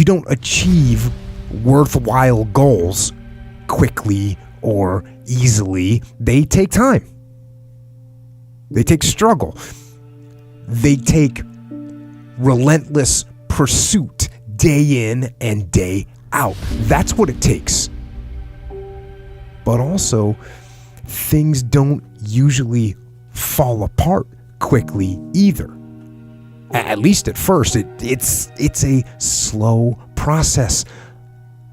You don't achieve worthwhile goals quickly or easily. They take time. They take struggle. They take relentless pursuit day in and day out. That's what it takes. But also, things don't usually fall apart quickly either. At least at first, it's a slow process.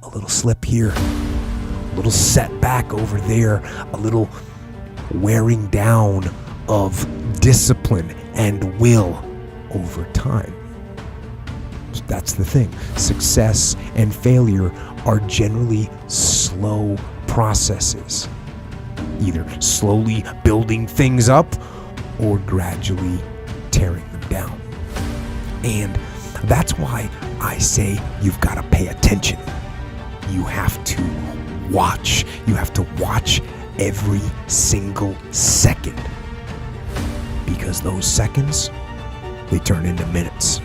A little slip here, a little setback over there, a little wearing down of discipline and will over time. That's the thing. Success and failure are generally slow processes, either slowly building things up or gradually tearing them down. And that's why I say you've got to pay attention. You have to watch. You have to watch every single second, because those seconds, they turn into minutes,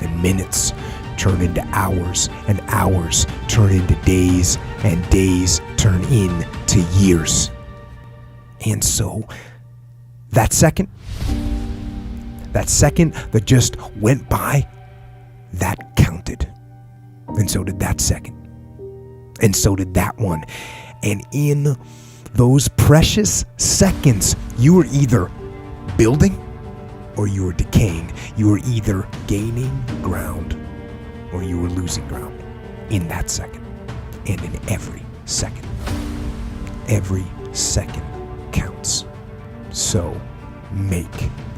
and minutes turn into hours, and hours turn into days, and days turn into years. And so that second that just went by, that counted. And so did that second. And so did that one. And in those precious seconds, you were either building or you were decaying. You were either gaining ground or you were losing ground in that second. And in every second. Every second counts. So make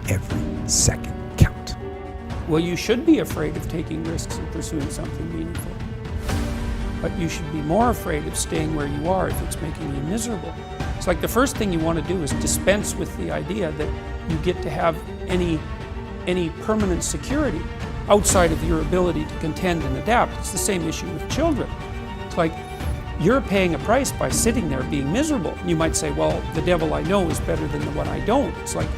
every second count. Well, you should be afraid of taking risks and pursuing something meaningful. But you should be more afraid of staying where you are if it's making you miserable. It's like the first thing you want to do is dispense with the idea that you get to have any permanent security outside of your ability to contend and adapt. It's the same issue with children. It's like you're paying a price by sitting there being miserable. You might say, well, the devil I know is better than the one I don't. It's like,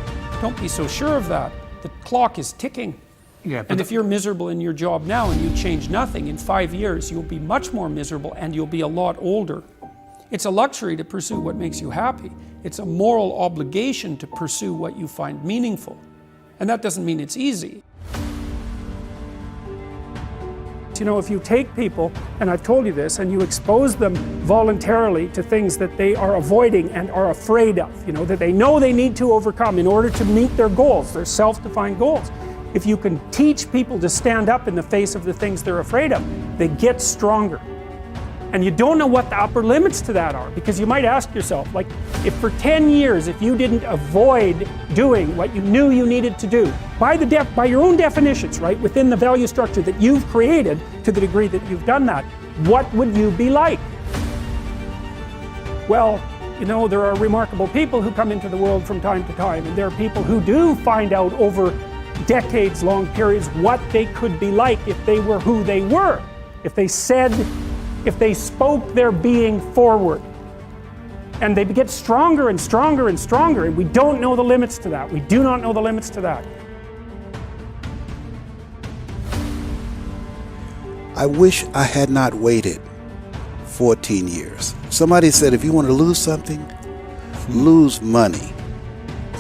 don't be so sure of that. The clock is ticking. Yeah, and if you're miserable in your job now and you change nothing, in 5 years you'll be much more miserable and you'll be a lot older. It's a luxury to pursue what makes you happy. It's a moral obligation to pursue what you find meaningful. And that doesn't mean it's easy. You know, if you take people, and I've told you this, and you expose them voluntarily to things that they are avoiding and are afraid of, you know, that they know they need to overcome in order to meet their goals, their self-defined goals. If you can teach people to stand up in the face of the things they're afraid of, they get stronger. And you don't know what the upper limits to that are, because you might ask yourself, like, if for 10 years, if you didn't avoid doing what you knew you needed to do, by your own definitions, right, within the value structure that you've created, to the degree that you've done that, what would you be like? Well, you know, there are remarkable people who come into the world from time to time, and there are people who do find out over decades-long periods what they could be like if they were who they were, if they spoke their being forward. And they get stronger and stronger and stronger, and we don't know the limits to that. We do not know the limits to that. I wish I had not waited 14 years. Somebody said if you want to lose something, lose money.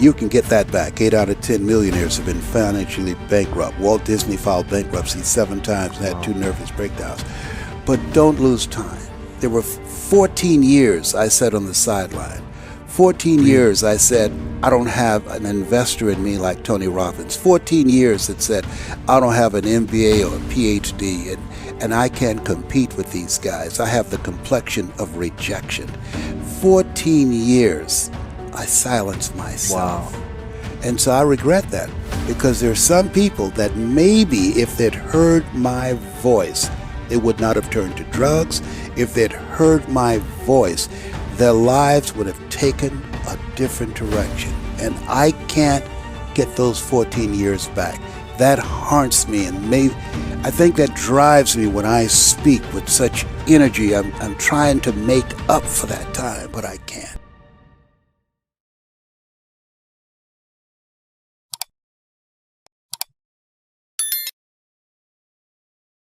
You can get that back. 8 out of 10 millionaires have been financially bankrupt. Walt Disney filed bankruptcy 7 times and had 2 nervous breakdowns. But don't lose time. There were 14 years I sat on the sideline. 14 years I said, I don't have an investor in me like Tony Robbins. 14 years that said, I don't have an MBA or a PhD, and I can't compete with these guys. I have the complexion of rejection. 14 years I silenced myself. Wow. And so I regret that, because there are some people that maybe if they'd heard my voice, they would not have turned to drugs. If they'd heard my voice, their lives would have taken a different direction. And I can't get those 14 years back. That haunts me, and I think that drives me when I speak with such energy. I'm trying to make up for that time, but I can't.